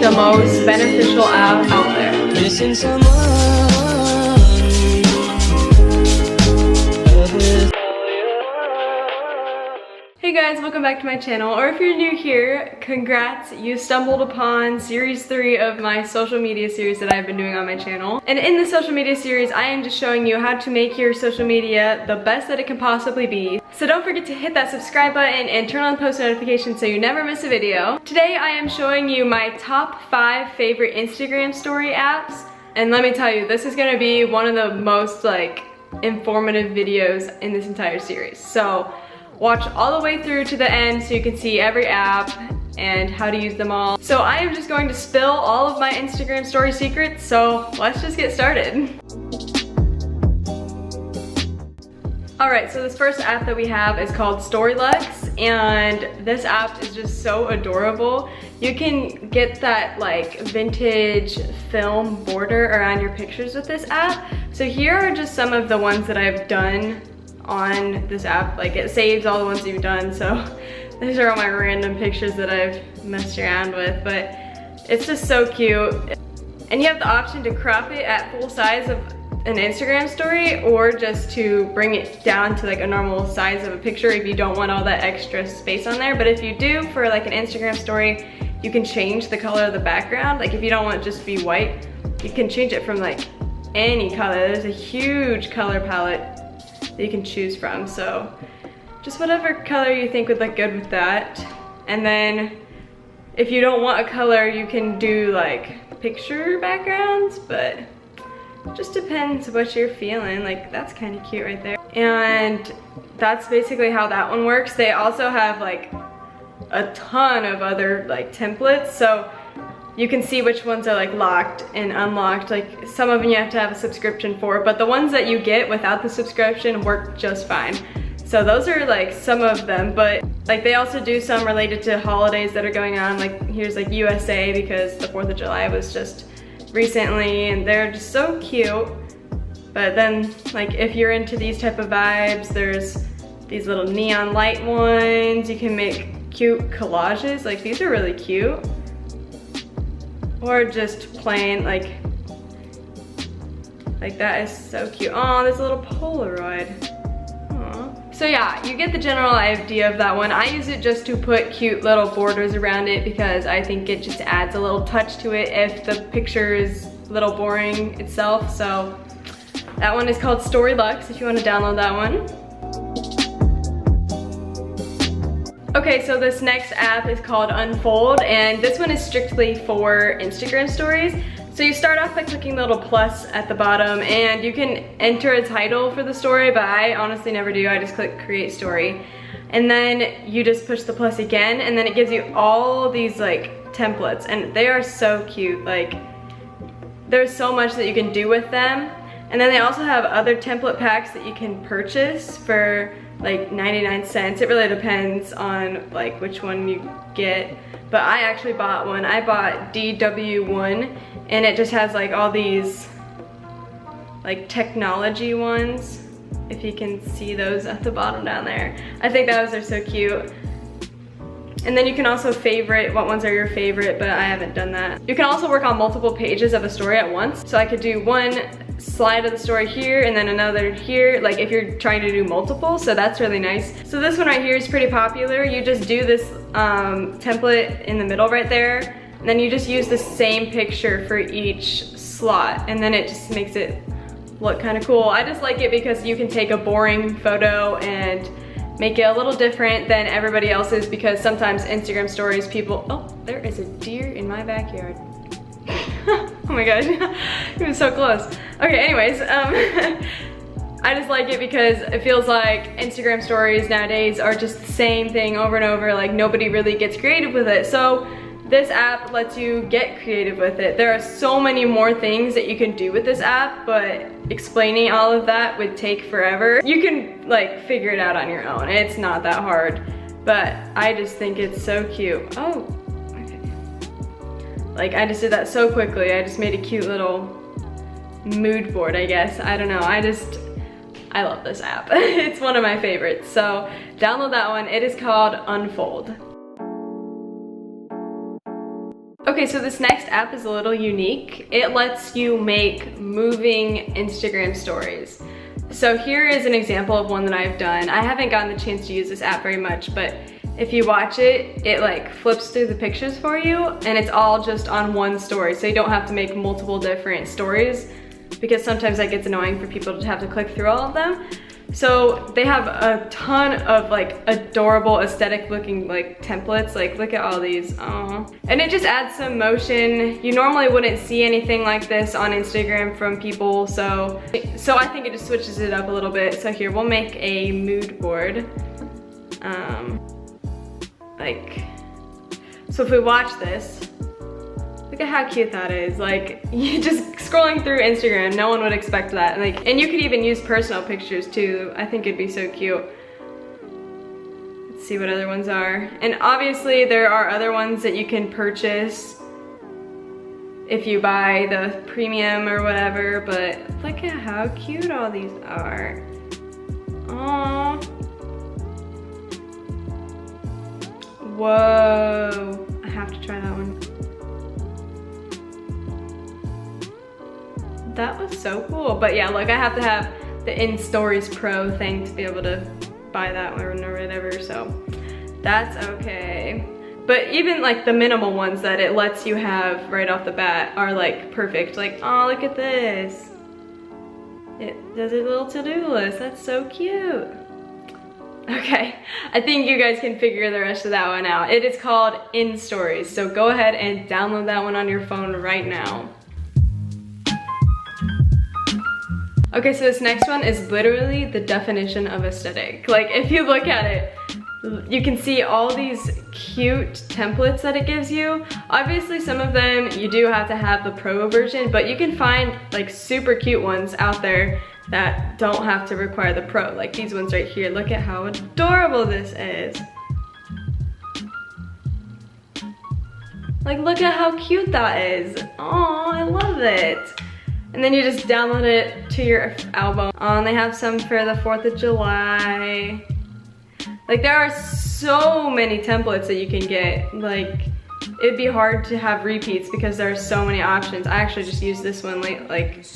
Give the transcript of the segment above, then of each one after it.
the most beneficial app out there. Missing someone. Hey guys, welcome back to my channel, or if you're new here, congrats, you stumbled upon series 3 of my social media series that I've been doing on my channel. And in the social media series, I am just showing you how to make your social media the best that it can possibly be. So don't forget to hit that subscribe button and turn on post notifications so you never miss a video. Today I am showing you my top 5 favorite Instagram story apps. And let me tell you, this is gonna be one of the most informative videos in this entire series. So watch all the way through to the end so you can see every app and how to use them all. So I am just going to spill all of my Instagram story secrets, so let's just get started. Alright, so this first app that we have is called Storylux, and this app is just so adorable. You can get that vintage film border around your pictures with this app. So here are just some of the ones that I've done on this app. It saves all the ones you've done, so these are all my random pictures that I've messed around with, but it's just so cute. And you have the option to crop it at full size of an Instagram story, or just to bring it down to a normal size of a picture if you don't want all that extra space on there. But if you do, for an Instagram story, you can change the color of the background. If you don't want it just to be white, you can change it from any color. There's a huge color palette that you can choose from, so just whatever color you think would look good with that. And then if you don't want a color, you can do picture backgrounds, but it just depends what you're feeling. That's kind of cute right there. And that's basically how that one works. They also have a ton of other templates, so you can see which ones are locked and unlocked. Some of them you have to have a subscription for, but the ones that you get without the subscription work just fine. So those are some of them, but they also do some related to holidays that are going on. Here's USA, because the 4th of July was just recently, and they're just so cute. But then if you're into these type of vibes, there's these little neon light ones. You can make cute collages. These are really cute. Or just plain, that is so cute. Oh, there's a little Polaroid. Aww. So yeah, you get the general idea of that one. I use it just to put cute little borders around it because I think it just adds a little touch to it if the picture is a little boring itself. So that one is called Storylux if you want to download that one. Okay, so this next app is called Unfold, and this one is strictly for Instagram stories. So you start off by clicking the little plus at the bottom, and you can enter a title for the story, but I honestly never do. I just click create story. And then you just push the plus again, and then it gives you all these templates, and they are so cute. There's so much that you can do with them. And then they also have other template packs that you can purchase for 99 cents. It really depends on which one you get, but I actually bought one. I bought DW1, and it just has all these technology ones, if you can see those at the bottom down there. I think those are so cute. And then you can also favorite what ones are your favorite, but I haven't done that. You can also work on multiple pages of a story at once. So I could do one slide of the story here and then another here, if you're trying to do multiple, so that's really nice. So this one right here is pretty popular. You just do this template in the middle right there, and then you just use the same picture for each slot, and then it just makes it look kind of cool. I just like it because you can take a boring photo and make it a little different than everybody else's, because sometimes Instagram stories people, oh, there is a deer in my backyard. Oh my gosh, he was so close. Okay, anyways, I just like it because it feels like Instagram stories nowadays are just the same thing over and over. Nobody really gets creative with it. So this app lets you get creative with it. There are so many more things that you can do with this app, but explaining all of that would take forever. You can figure it out on your own. It's not that hard, but I just think it's so cute. Oh, okay. I just did that so quickly. I just made a cute little mood board, I guess. I don't know. I love this app. It's one of my favorites. So download that one. It is called Unfold. Okay, so this next app is a little unique. It lets you make moving Instagram stories. So here is an example of one that I've done. I haven't gotten the chance to use this app very much, but if you watch it, it like flips through the pictures for you, and it's all just on one story. So you don't have to make multiple different stories, because sometimes that gets annoying for people to have to click through all of them. So they have a ton of like adorable aesthetic looking like templates. Like look at all these, aww. And it just adds some motion. You normally wouldn't see anything like this on Instagram from people, so I think it just switches it up a little bit. So here, we'll make a mood board. So if we watch this, look at how cute that is. Like, you just scrolling through Instagram, no one would expect that. Like, and you could even use personal pictures too. I think it'd be so cute. Let's see what other ones are. And obviously there are other ones that you can purchase if you buy the premium or whatever, but look at how cute all these are. Aww. Whoa, I have to try that one. That was so cool. But yeah, look, I have to have the In Stories Pro thing to be able to buy that one or whatever, so that's okay. But even like the minimal ones that it lets you have right off the bat are like perfect. Like, oh, look at this. It does a little to-do list. That's so cute. Okay, I think you guys can figure the rest of that one out. It is called In Stories, so go ahead and download that one on your phone right now. Okay, so this next one is literally the definition of aesthetic. Like, if you look at it, you can see all these cute templates that it gives you. Obviously, some of them you do have to have the pro version, but you can find like super cute ones out there that don't have to require the pro. Like these ones right here. Look at how adorable this is. Like, look at how cute that is. Oh, I love it. And then you just download it to your album. Oh, and they have some for the 4th of July. Like, there are so many templates that you can get. Like, it'd be hard to have repeats because there are so many options. I actually just used this one like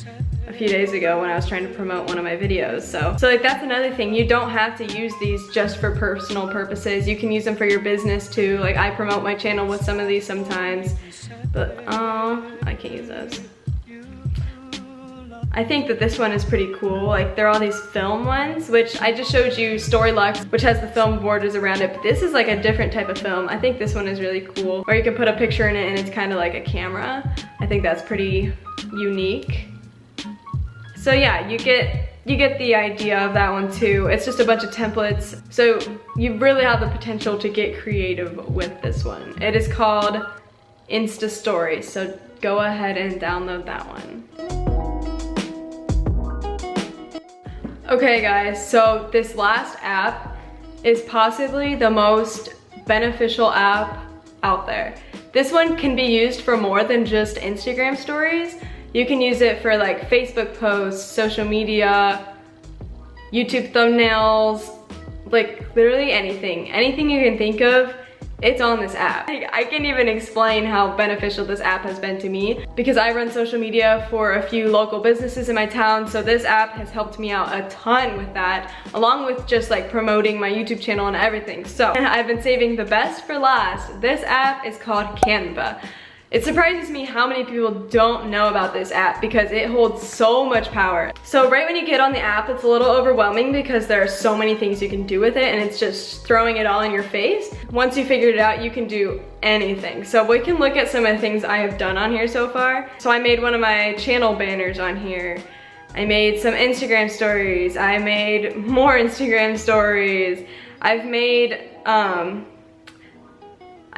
a few days ago when I was trying to promote one of my videos. So like, that's another thing. You don't have to use these just for personal purposes. You can use them for your business too. Like, I promote my channel with some of these sometimes. But, oh, I can't use those. I think that this one is pretty cool. Like, there are all these film ones, which I just showed you Storylux, which has the film borders around it, but this is like a different type of film. I think this one is really cool. Or you can put a picture in it and it's kind of like a camera. I think that's pretty unique. So yeah, you get the idea of that one too. It's just a bunch of templates. So you really have the potential to get creative with this one. It is called Insta Stories, so go ahead and download that one. Okay guys, so this last app is possibly the most beneficial app out there. This one can be used for more than just Instagram stories. You can use it for like Facebook posts, social media, YouTube thumbnails, like literally anything. Anything you can think of, it's on this app. I can't even explain how beneficial this app has been to me because I run social media for a few local businesses in my town, so this app has helped me out a ton with that, along with just like promoting my YouTube channel and everything. So I've been saving the best for last. This app is called Canva. It surprises me how many people don't know about this app because it holds so much power. So right when you get on the app, it's a little overwhelming because there are so many things you can do with it and it's just throwing it all in your face. Once you figure it out, you can do anything. So we can look at some of the things I have done on here so far. So I made one of my channel banners on here. I made some Instagram stories. I made more Instagram stories. I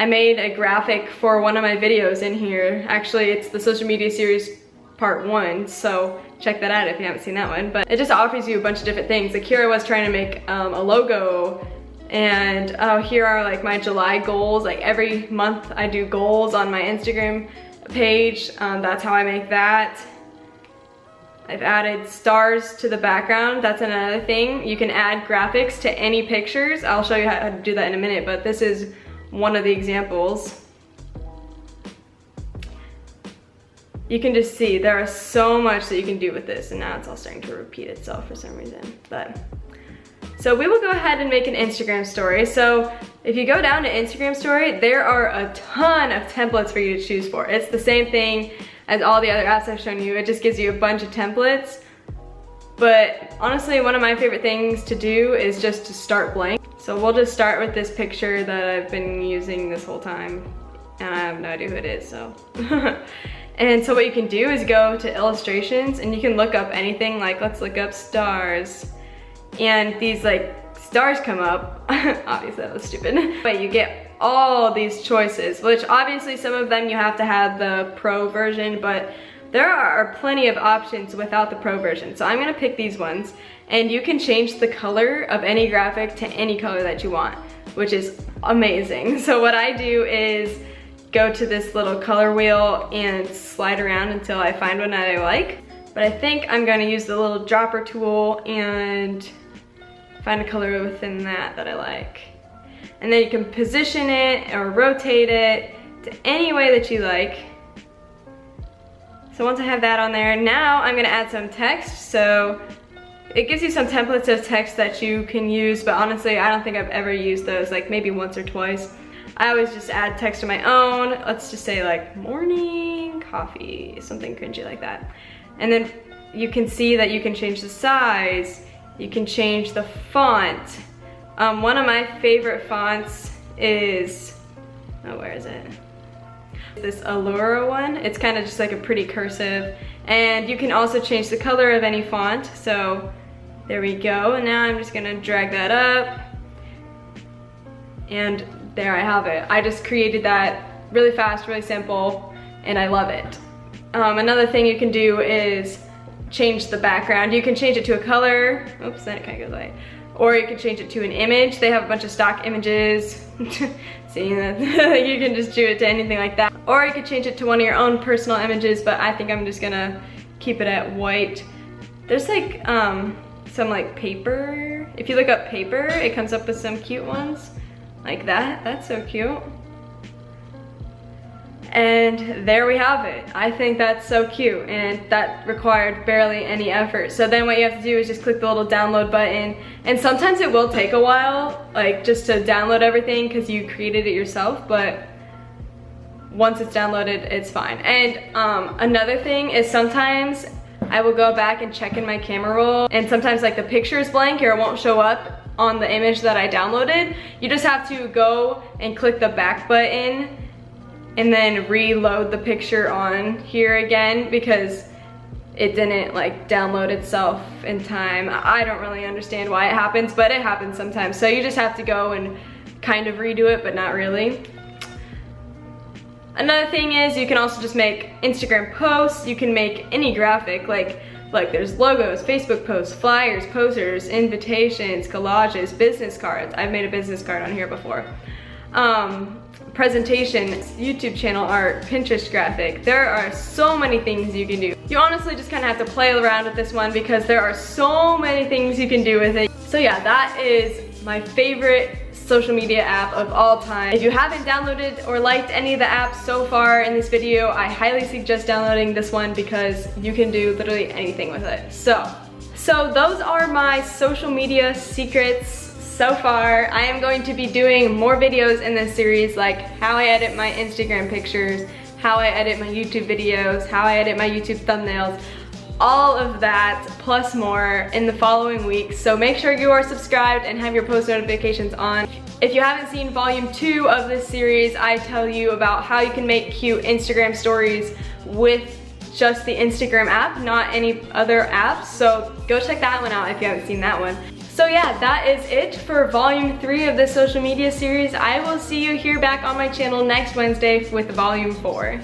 made a graphic for one of my videos in here. Actually, it's the social media series part 1, so check that out if you haven't seen that one. But it just offers you a bunch of different things. Like here I was trying to make a logo, and here are like my July goals. Like every month I do goals on my Instagram page. That's how I make that. I've added stars to the background. That's another thing. You can add graphics to any pictures. I'll show you how to do that in a minute, but this is one of the examples. you can just see there is so much that you can do with this, and now it's all starting to repeat itself for some reason. But so we will go ahead and make an Instagram story. So if you go down to Instagram story, there are a ton of templates for you to choose for. It's the same thing as all the other apps I've shown you. It just gives you a bunch of templates. But honestly, one of my favorite things to do is just to start blank. So we'll just start with this picture that I've been using this whole time, and I have no idea who it is, so. And so what you can do is go to illustrations, and you can look up anything, like let's look up stars. And these like stars come up. Obviously that was stupid. But you get all these choices, which obviously some of them you have to have the pro version, but there are plenty of options without the pro version. So I'm gonna pick these ones, and you can change the color of any graphic to any color that you want, which is amazing. So what I do is go to this little color wheel and slide around until I find one that I like. But I think I'm gonna use the little dropper tool and find a color within that I like. And then you can position it or rotate it to any way that you like. So once I have that on there, now I'm gonna add some text. So it gives you some templates of text that you can use, but honestly, I don't think I've ever used those, like maybe once or twice. I always just add text of my own. Let's just say like morning coffee, something cringy like that. And then you can see that you can change the size, you can change the font. One of my favorite fonts is, oh, where is it? This 𝕤𝕚𝕚 one. It's kind of just like a pretty cursive. And you can also change the color of any font. So there we go. And now I'm just gonna drag that up. And there I have it. I just created that really fast, really simple, and I love it. Another thing you can do is change the background. You can change it to a color. Oops, then it kind of goes away. Or you can change it to an image. They have a bunch of stock images. See, that you can just do it to anything like that. Or you could change it to one of your own personal images, but I think I'm just gonna keep it at white. There's like some like paper. If you look up paper, it comes up with some cute ones like that. That's so cute. And there we have it. I think that's so cute, and that required barely any effort. So then what you have to do is just click the little download button, and sometimes it will take a while, like just to download everything because you created it yourself, but once it's downloaded, it's fine. And another thing is sometimes I will go back and check in my camera roll, and sometimes like the picture is blank or it won't show up on the image that I downloaded. You just have to go and click the back button and then reload the picture on here again because it didn't like download itself in time. I don't really understand why it happens, but it happens sometimes. So you just have to go and kind of redo it, but not really. Another thing is you can also just make Instagram posts. You can make any graphic, like there's logos, Facebook posts, flyers, posters, invitations, collages, business cards. I've made a business card on here before. Presentations, YouTube channel art, Pinterest graphic. There are so many things you can do. You honestly just kind of have to play around with this one because there are so many things you can do with it. So yeah, that is my favorite social media app of all time. If you haven't downloaded or liked any of the apps so far in this video, I highly suggest downloading this one because you can do literally anything with it. So those are my social media secrets so far. I am going to be doing more videos in this series, like how I edit my Instagram pictures, how I edit my YouTube videos, how I edit my YouTube thumbnails, all of that plus more in the following weeks. So make sure you are subscribed and have your post notifications on. If you haven't seen volume 2 of this series, I tell you about how you can make cute Instagram stories with just the Instagram app, not any other apps. So go check that one out if you haven't seen that one. So yeah, that is it for volume 3 of this social media series. I will see you here back on my channel next Wednesday with volume 4.